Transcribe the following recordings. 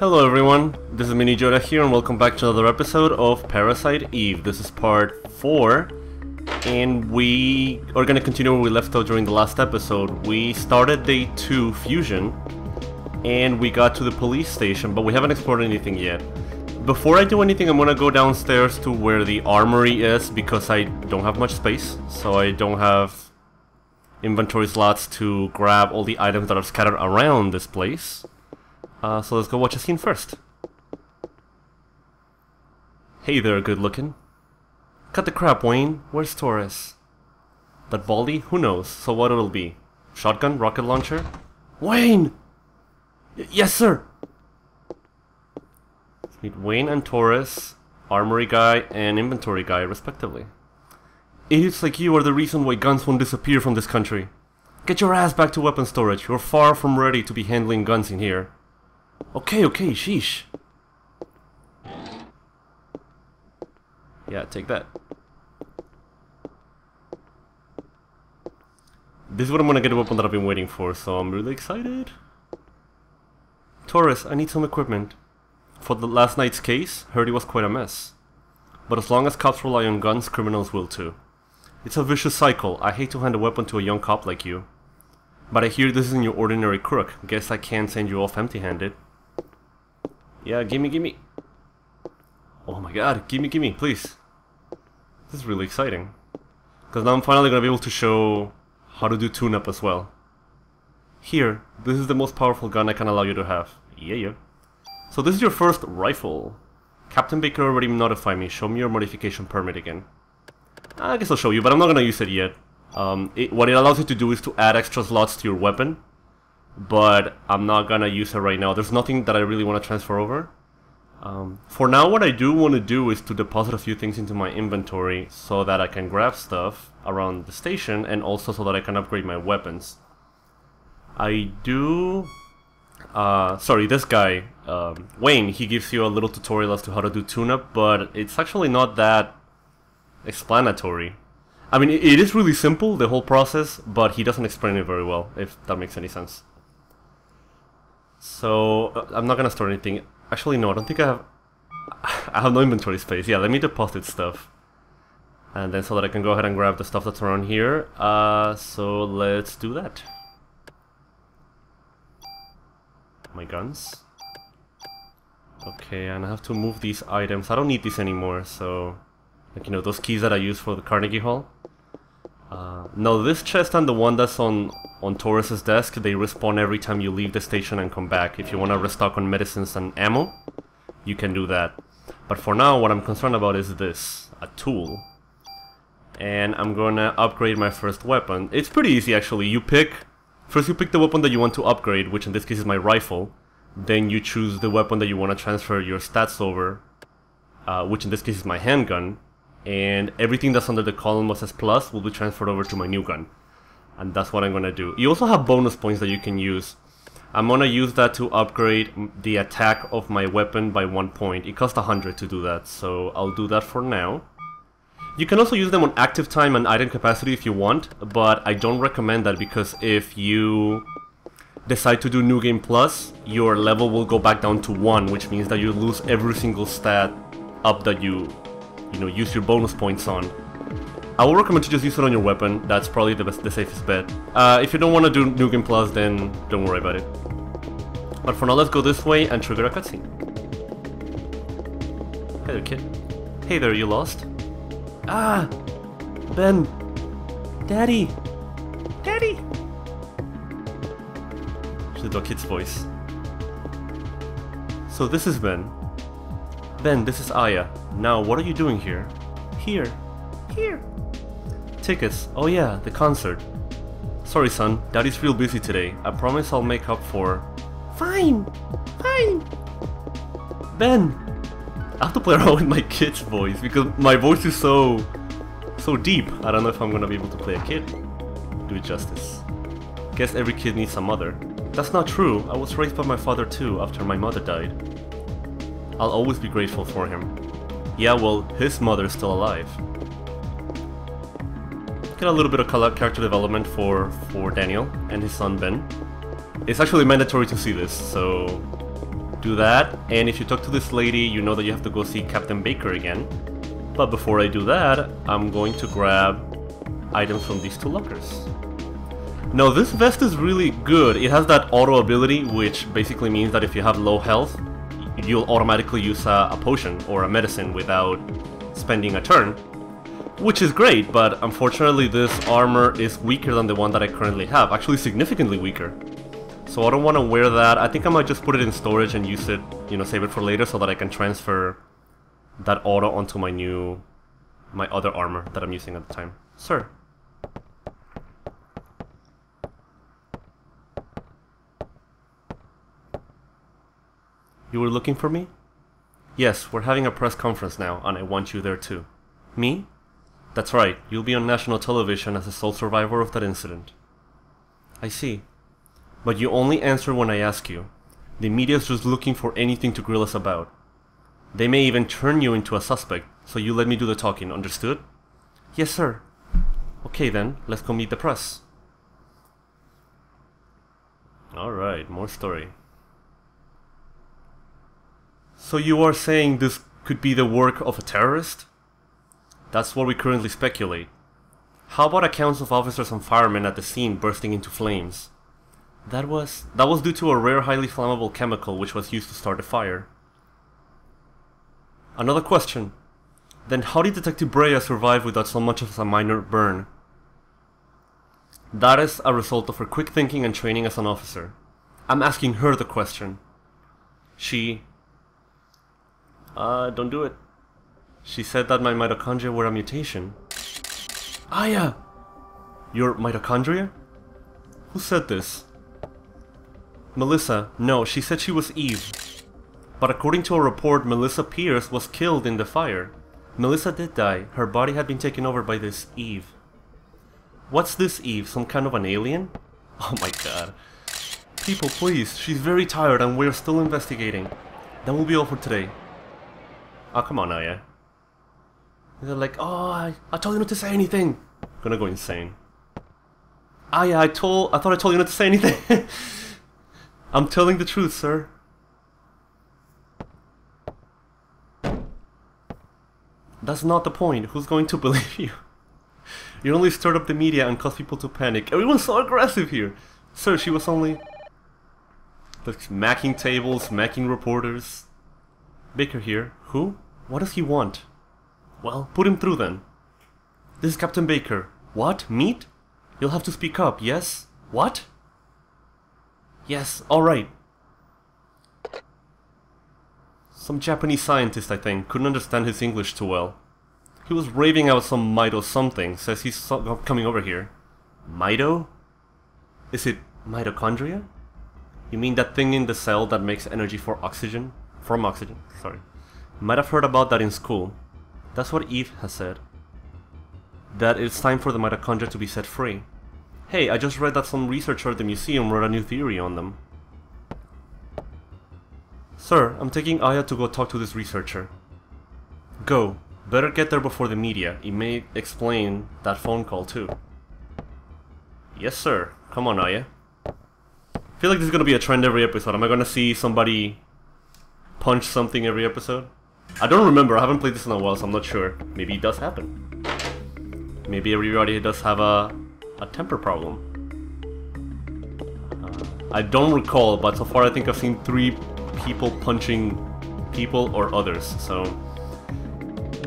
Hello everyone, this is Mini Joda here and welcome back to another episode of Parasite Eve. This is part 4 and we are going to continue where we left off during the last episode. We started day 2 fusion and we got to the police station, but we haven't explored anything yet. Before I do anything, I'm going to go downstairs to where the armory is because I don't have much space, so I don't have inventory slots to grab all the items that are scattered around this place. So let's go watch a scene first. Hey there, good looking. Cut the crap, Wayne. Where's Torres? That Baldy? Who knows? So what it'll be? Shotgun? Rocket launcher? Wayne! Yes, sir! Let's meet Wayne and Torres, armory guy and inventory guy, respectively. Idiots like you are the reason why guns won't disappear from this country. Get your ass back to weapon storage. You're far from ready to be handling guns in here. Okay, sheesh. Yeah, take that. This is what I'm gonna get a weapon that I've been waiting for, so I'm really excited. Torres, I need some equipment. For the last night's case, heard it was quite a mess. But as long as cops rely on guns, criminals will too. It's a vicious cycle. I hate to hand a weapon to a young cop like you. But I hear this isn't your ordinary crook. Guess I can't send you off empty-handed. Yeah, gimme. Oh my god, gimme, please. This is really exciting. Because now I'm finally gonna be able to show how to do tune-up as well. Here, this is the most powerful gun I can allow you to have. Yeah. So this is your first rifle. Captain Baker already notified me. Show me your modification permit again. I guess I'll show you, but I'm not gonna use it yet. What it allows you to do is to add extra slots to your weapon. But I'm not gonna use it right now. There's nothing that I really want to transfer over. For now, what I do want to do is to deposit a few things into my inventory so that I can grab stuff around the station and also so that I can upgrade my weapons. I do... sorry, this guy, Wayne, he gives you a little tutorial as to how to do tune-up, but it's actually not that explanatory. I mean, it is really simple, the whole process, but he doesn't explain it very well, if that makes any sense. So, I'm not gonna store anything. Actually, no, I don't think I have... I have no inventory space. Yeah, let me deposit stuff. And then so that I can go ahead and grab the stuff that's around here. So let's do that. My guns. Okay, and I have to move these items. I don't need these anymore, so... Like, you know, those keys that I use for the Carnegie Hall. No, this chest and the one that's on Torres' desk, they respawn every time you leave the station and come back. If you want to restock on medicines and ammo, you can do that. But for now, what I'm concerned about is this, a tool. And I'm gonna upgrade my first weapon. It's pretty easy, actually. First you pick the weapon that you want to upgrade, which in this case is my rifle. Then you choose the weapon that you want to transfer your stats over, which in this case is my handgun. And everything that's under the column that says plus will be transferred over to my new gun. And that's what I'm gonna do. You also have bonus points that you can use. I'm gonna use that to upgrade the attack of my weapon by 1 point. It costs 100 to do that, so I'll do that for now. You can also use them on active time and item capacity if you want, but I don't recommend that because if you decide to do New Game Plus, your level will go back down to 1, which means that you lose every single stat up that you use your bonus points on. I will recommend to just use it on your weapon. That's probably the safest bet. If you don't want to do New Game Plus, then don't worry about it. But for now, let's go this way and trigger a cutscene. Hey there, kid. Hey there, you lost? Ah! Ben! Daddy! Daddy! Should do a kid's voice. So this is Ben. Ben, this is Aya. Now, what are you doing here? Here. Tickets. Oh yeah, the concert. Sorry, son. Daddy's real busy today. I promise I'll make up for... Fine. Ben! I have to play around with my kid's voice because my voice is so deep. I don't know if I'm gonna be able to play a kid. Do it justice. Guess every kid needs a mother. That's not true. I was raised by my father too after my mother died. I'll always be grateful for him. Yeah, well, his mother's still alive. Get a little bit of character development for Daniel and his son Ben. It's actually mandatory to see this, so Do that, and if you talk to this lady, you know that you have to go see Captain Baker again. But before I do that, I'm going to grab items from these 2 lockers. Now this vest is really good. It has that auto ability, which basically means that if you have low health, you'll automatically use a potion or a medicine without spending a turn. Which is great, but unfortunately this armor is weaker than the one that I currently have. Actually significantly weaker. So I don't want to wear that. I think I might just put it in storage and use it, you know, save it for later so that I can transfer that auto onto my other armor that I'm using at the time. Sir. You were looking for me? Yes, we're having a press conference now, and I want you there too. Me? That's right, you'll be on national television as the sole survivor of that incident. I see. But you only answer when I ask you. The media's just looking for anything to grill us about. They may even turn you into a suspect, so you let me do the talking, understood? Yes, sir. Okay then, let's go meet the press. Alright, more story. So you are saying this could be the work of a terrorist? That's what we currently speculate. How about accounts of officers and firemen at the scene bursting into flames? That was due to a rare highly flammable chemical which was used to start a fire. Another question. Then how did Detective Brea survive without so much as a minor burn? That is a result of her quick thinking and training as an officer. I'm asking her the question. She... don't do it. She said that my mitochondria were a mutation. Aya! Your mitochondria? Who said this? Melissa. No, she said she was Eve. But according to a report, Melissa Pierce was killed in the fire. Melissa did die. Her body had been taken over by this Eve. What's this Eve? Some kind of an alien? Oh my god. People, please. She's very tired and we're still investigating. That will be all for today. Oh, come on, Aya. They're like, oh, I told you not to say anything. I'm gonna go insane. Aya, I thought I told you not to say anything. I'm telling the truth, sir. That's not the point. Who's going to believe you? You only stirred up the media and caused people to panic. Everyone's so aggressive here. Sir, she was only... like, smacking tables, smacking reporters. Baker here. Who? What does he want? Well, put him through then. This is Captain Baker. What? Meat? You'll have to speak up, yes? What? Yes, alright. Some Japanese scientist, I think, couldn't understand his English too well. He was raving about some mito something, says he's coming over here. Mito? Is it mitochondria? You mean that thing in the cell that makes energy for oxygen? From oxygen, sorry. Might have heard about that in school. That's what Eve has said. That it's time for the mitochondria to be set free. Hey, I just read that some researcher at the museum wrote a new theory on them. Sir, I'm taking Aya to go talk to this researcher. Go. Better get there before the media. It may explain that phone call too. Yes, sir. Come on, Aya. I feel like this is gonna be a trend every episode. Am I gonna see somebody punch something every episode? I don't remember. I haven't played this in a while, so I'm not sure. Maybe it does happen. Maybe everybody does have a temper problem. I don't recall, but so far I think I've seen 3 people punching people or others, so...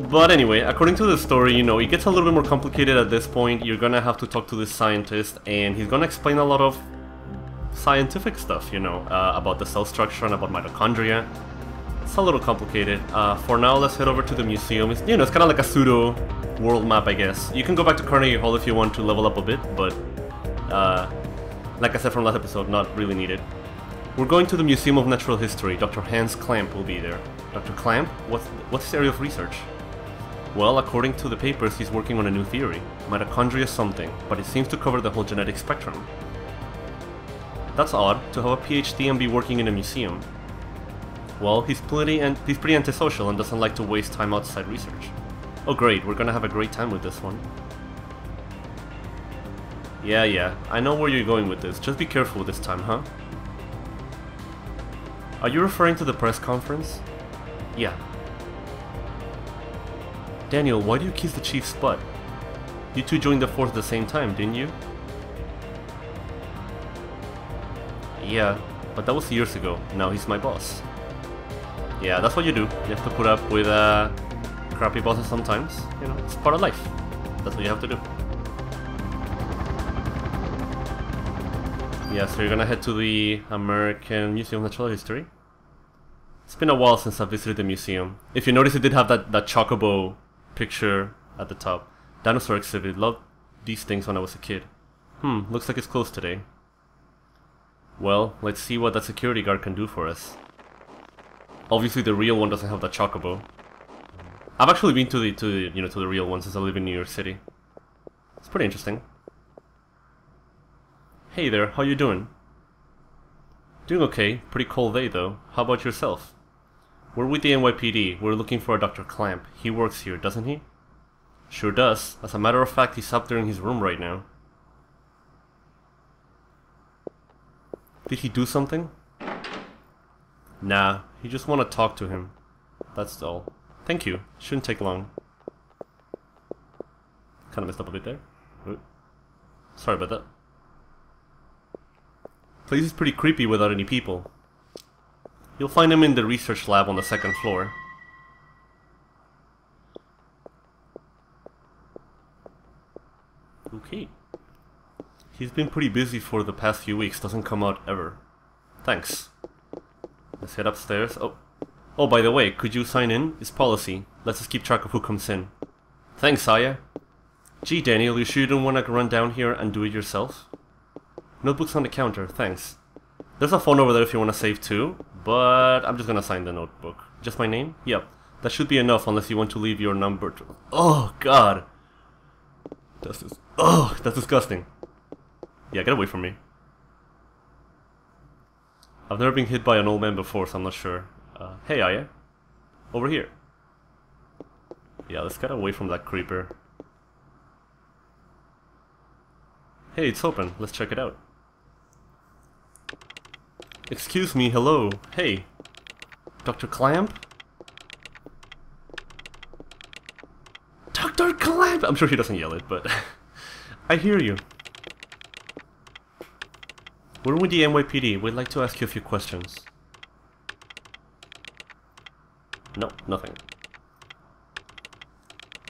But anyway, according to the story, you know, it gets a little bit more complicated at this point. You're gonna have to talk to this scientist, and he's gonna explain a lot of scientific stuff, you know, about the cell structure and about mitochondria. It's a little complicated. For now, let's head over to the museum. It's, you know, it's kind of like a pseudo world map, I guess. You can go back to Carnegie Hall if you want to level up a bit, but like I said from last episode, not really needed. We're going to the Museum of Natural History. Dr. Hans Klamp will be there. Dr. Klamp? What's his area of research? Well, according to the papers, he's working on a new theory. Mitochondria something, but it seems to cover the whole genetic spectrum. That's odd, to have a PhD and be working in a museum. Well, he's pretty antisocial and doesn't like to waste time outside research. Oh great, we're gonna have a great time with this one. Yeah, I know where you're going with this. Just be careful this time, huh? Are you referring to the press conference? Yeah. Daniel, why do you kiss the chief's butt? You two joined the force at the same time, didn't you? Yeah, but that was years ago. Now he's my boss. Yeah, that's what you do. You have to put up with crappy bosses sometimes. You know, it's part of life. That's what you have to do. Yeah, so you're gonna head to the American Museum of Natural History. It's been a while since I visited the museum. If you notice, it did have that chocobo picture at the top. Dinosaur exhibit. Loved these things when I was a kid. Looks like it's closed today. Well, let's see what that security guard can do for us. Obviously, the real one doesn't have that chocobo. I've actually been to the real one since I live in New York City. It's pretty interesting. Hey there, how you doing? Doing okay. Pretty cold day though. How about yourself? We're with the NYPD. We're looking for a Dr. Klamp. He works here, doesn't he? Sure does. As a matter of fact, he's up there in his room right now. Did he do something? Nah, he just want to talk to him. That's all. Thank you. Shouldn't take long. Kinda messed up a bit there. Sorry about that. Place is pretty creepy without any people. You'll find him in the research lab on the second floor. Okay. He's been pretty busy for the past few weeks, doesn't come out ever. Thanks. Let's head upstairs. Oh, by the way, could you sign in? It's policy. Let's just keep track of who comes in. Thanks, Aya. Gee, Daniel, you sure you don't want to run down here and do it yourself? Notebook's on the counter, thanks. There's a phone over there if you want to save too, but I'm just gonna sign the notebook. Just my name? Yep. That should be enough unless you want to leave your number to... Oh, God! That's disgusting. Yeah, get away from me. I've never been hit by an old man before, so I'm not sure. Hey, Aya. Over here. Yeah, let's get away from that creeper. Hey, it's open. Let's check it out. Excuse me, hello. Hey. Dr. Klamp? Dr. Klamp! I'm sure he doesn't yell it, but... I hear you. We're with the NYPD. We'd like to ask you a few questions. No, nothing.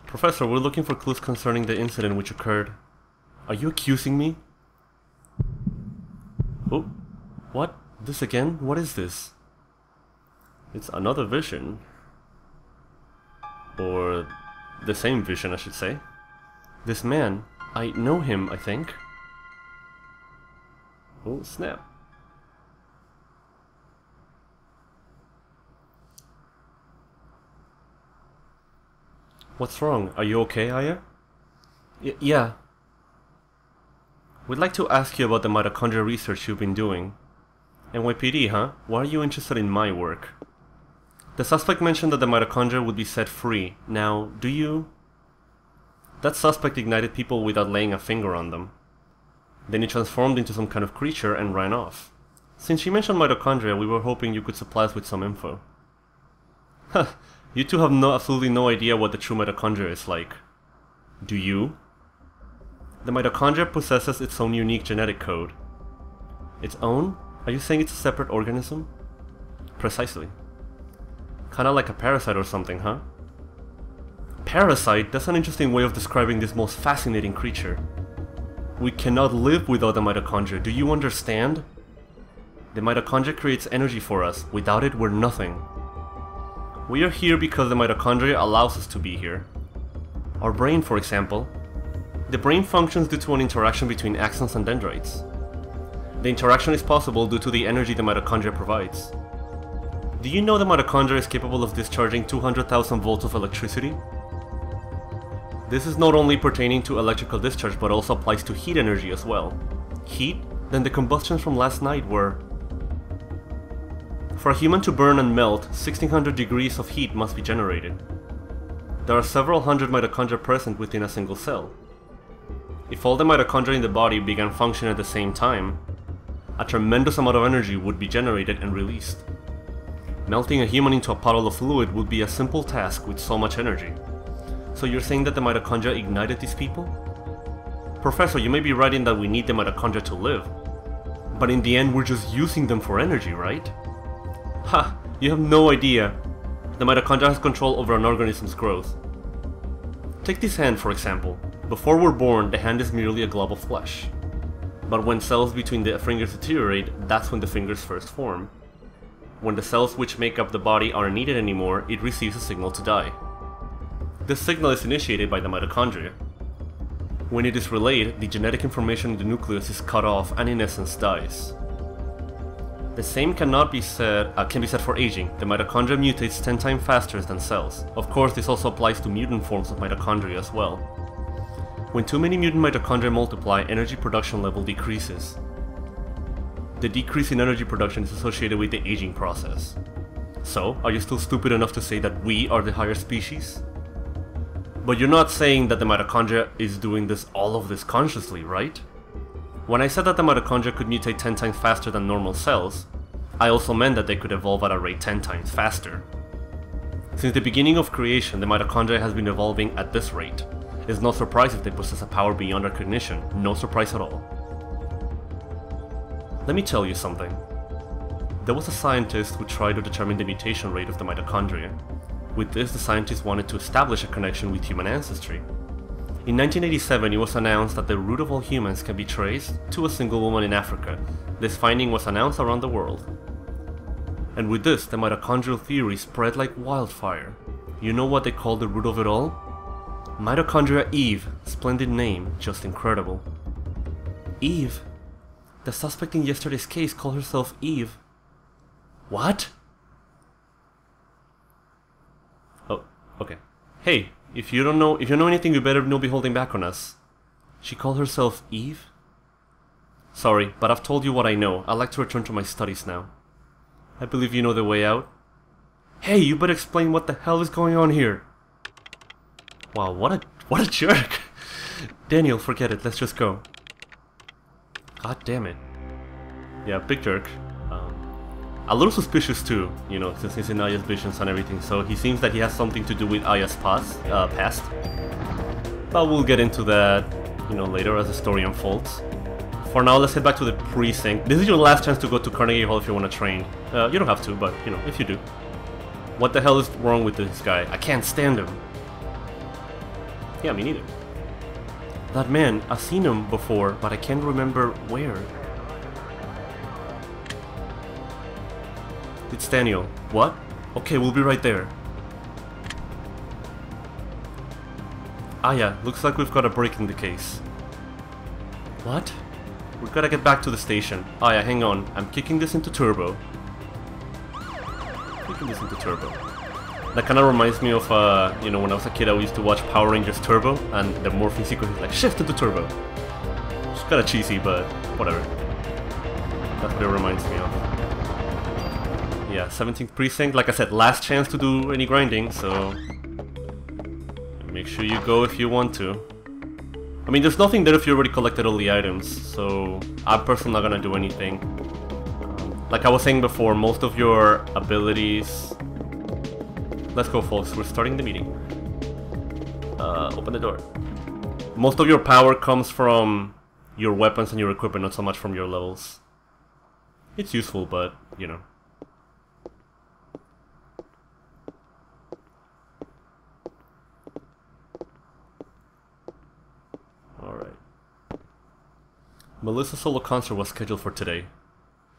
Professor, we're looking for clues concerning the incident which occurred. Are you accusing me? Oh, what? This again? What is this? It's another vision. Or the same vision, I should say. This man, I know him, I think. Oh, snap. What's wrong? Are you okay, Aya? Yeah. We'd like to ask you about the mitochondria research you've been doing. NYPD, huh? Why are you interested in my work? The suspect mentioned that the mitochondria would be set free. Now, do you... That suspect ignited people without laying a finger on them. Then he transformed into some kind of creature and ran off. Since you mentioned mitochondria, we were hoping you could supply us with some info. Huh, you two have absolutely no idea what the true mitochondria is like. Do you? The mitochondria possesses its own unique genetic code. Its own? Are you saying it's a separate organism? Precisely. Kinda like a parasite or something, huh? Parasite? That's an interesting way of describing this most fascinating creature. We cannot live without the mitochondria, do you understand? The mitochondria creates energy for us. Without it, we're nothing. We are here because the mitochondria allows us to be here. Our brain, for example. The brain functions due to an interaction between axons and dendrites. The interaction is possible due to the energy the mitochondria provides. Do you know the mitochondria is capable of discharging 200,000 volts of electricity? This is not only pertaining to electrical discharge, but also applies to heat energy as well. Heat? Then the combustions from last night were... For a human to burn and melt, 1600 degrees of heat must be generated. There are several hundred mitochondria present within a single cell. If all the mitochondria in the body began functioning at the same time, a tremendous amount of energy would be generated and released. Melting a human into a puddle of fluid would be a simple task with so much energy. So you're saying that the mitochondria ignited these people? Professor, you may be right in that we need the mitochondria to live. But in the end, we're just using them for energy, right? Ha! You have no idea. The mitochondria has control over an organism's growth. Take this hand, for example. Before we're born, the hand is merely a glob of flesh. But when cells between the fingers deteriorate, that's when the fingers first form. When the cells which make up the body aren't needed anymore, it receives a signal to die. This signal is initiated by the mitochondria. When it is relayed, the genetic information in the nucleus is cut off and in essence dies. The same can be said for aging. The mitochondria mutates 10 times faster than cells. Of course, this also applies to mutant forms of mitochondria as well. When too many mutant mitochondria multiply, energy production level decreases. The decrease in energy production is associated with the aging process. So, are you still stupid enough to say that we are the higher species? But you're not saying that the mitochondria is doing all of this consciously, right? When I said that the mitochondria could mutate 10 times faster than normal cells, I also meant that they could evolve at a rate 10 times faster. Since the beginning of creation, the mitochondria has been evolving at this rate. It's no surprise if they possess a power beyond our cognition, no surprise at all. Let me tell you something. There was a scientist who tried to determine the mutation rate of the mitochondria. With this, the scientist wanted to establish a connection with human ancestry. In 1987, it was announced that the root of all humans can be traced to a single woman in Africa. This finding was announced around the world. And with this, the mitochondrial theory spread like wildfire. You know what they call the root of it all? Mitochondria Eve. Splendid name, just incredible. Eve? The suspect in yesterday's case called herself Eve. What? Oh, okay. Hey, if you know anything, you better not be holding back on us. She called herself Eve? Sorry, but I've told you what I know. I'd like to return to my studies now. I believe you know the way out. Hey, you better explain what the hell is going on here. Wow, what a jerk. Daniel, forget it. Let's just go. God damn it. Yeah, big jerk. A little suspicious too, you know, since he's in Aya's visions and everything, so he seems that he has something to do with Aya's past. But we'll get into that, you know, later as the story unfolds. For now, let's head back to the precinct. This is your last chance to go to Carnegie Hall if you want to train. You don't have to, but, you know, if you do. What the hell is wrong with this guy? I can't stand him. Yeah, me neither. That man, I've seen him before, but I can't remember where. It's Daniel. What? Okay, we'll be right there. Aya, looks like we've got a break in the case. What? We've gotta get back to the station. Aya, hang on. I'm kicking this into turbo. Kicking this into turbo. That kinda reminds me of, you know, when I was a kid I used to watch Power Rangers Turbo, and the morphing sequence is like, shift into turbo. It's kinda cheesy, but whatever. That's what it reminds me of. Yeah, 17th precinct, like I said, last chance to do any grinding, so make sure you go if you want to. I mean, there's nothing there if you already collected all the items, so I'm personally not gonna do anything. Like I was saying before, most of your abilities... Let's go, folks, we're starting the meeting. Open the door. Most of your power comes from your weapons and your equipment, not so much from your levels. It's useful, but, you know. Alright. Melissa's solo concert was scheduled for today.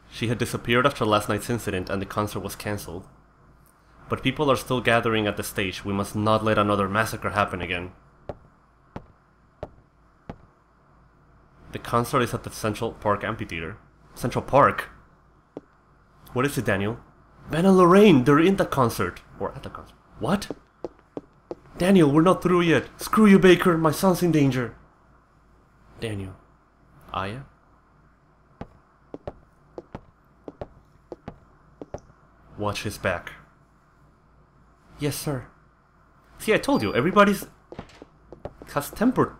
She had disappeared after last night's incident and the concert was cancelled. But people are still gathering at the stage. We must not let another massacre happen again. The concert is at the Central Park Amphitheater. Central Park? What is it, Daniel? Ben and Lorraine, they're in the concert. Or at the concert. What? Daniel, we're not through yet. Screw you, Baker. My son's in danger. Daniel. Aya? Watch his back. Yes, sir. See, I told you, everybody's... has temper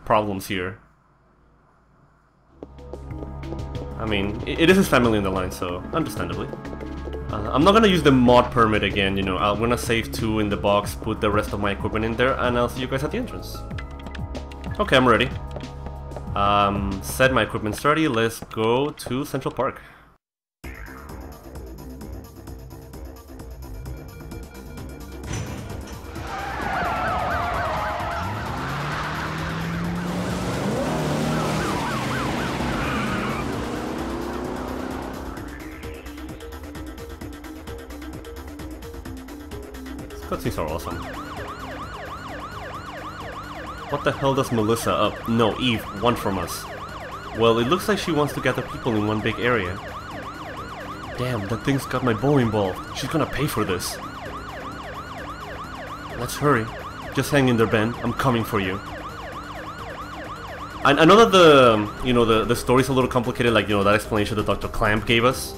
problems here. I mean, it is his family on the line, so understandably. I'm not gonna use the mod permit again, you know. I'm gonna save 2 in the box, put the rest of my equipment in there, and I'll see you guys at the entrance. Okay, I'm ready. Set my equipment ready, let's go to Central Park. Cutscenes are awesome. What the hell does Melissa no, Eve want from us? Well, it looks like she wants to gather people in one big area. Damn, that thing's got my bow involved. She's gonna pay for this. Let's hurry. Just hang in there, Ben. I'm coming for you. I know that the story's a little complicated, like, you know, that explanation that Dr. Klamp gave us.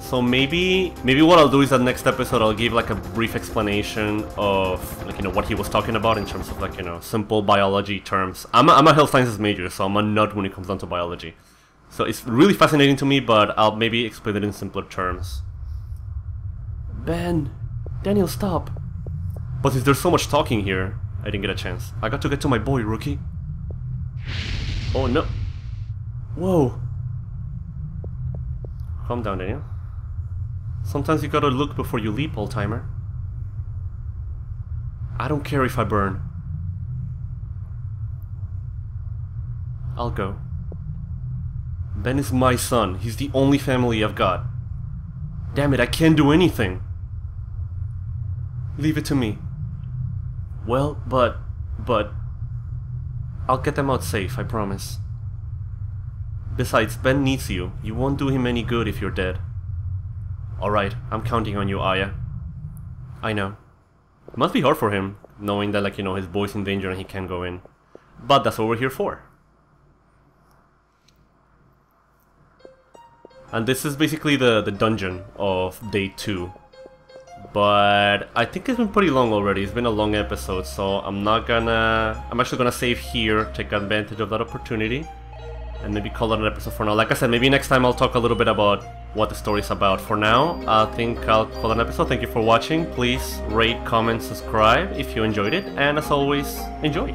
So maybe what I'll do is that next episode I'll give like a brief explanation of, like, you know, what he was talking about in terms of, like, you know, simple biology terms. I'm a health sciences major, so I'm a nut when it comes down to biology. So it's really fascinating to me, but I'll maybe explain it in simpler terms. Ben, Daniel, stop. But if there's so much talking here, I didn't get a chance. I got to get to my boy, rookie. Oh no. Whoa. Calm down, Daniel. Sometimes you gotta look before you leap, old-timer. I don't care if I burn. I'll go. Ben is my son. He's the only family I've got. Damn it, I can't do anything. Leave it to me. Well, but... I'll get them out safe, I promise. Besides, Ben needs you. You won't do him any good if you're dead. Alright, I'm counting on you, Aya. I know. It must be hard for him, knowing that, like, you know, his boy's in danger and he can't go in. But that's what we're here for. And this is basically the dungeon of day 2. But I think it's been pretty long already. It's been a long episode, so I'm actually gonna save here, take advantage of that opportunity, and maybe call it an episode for now. Like I said, maybe next time I'll talk a little bit about what the story's about. For now, I think I'll call it an episode. Thank you for watching. Please rate, comment, subscribe if you enjoyed it, and as always, enjoy.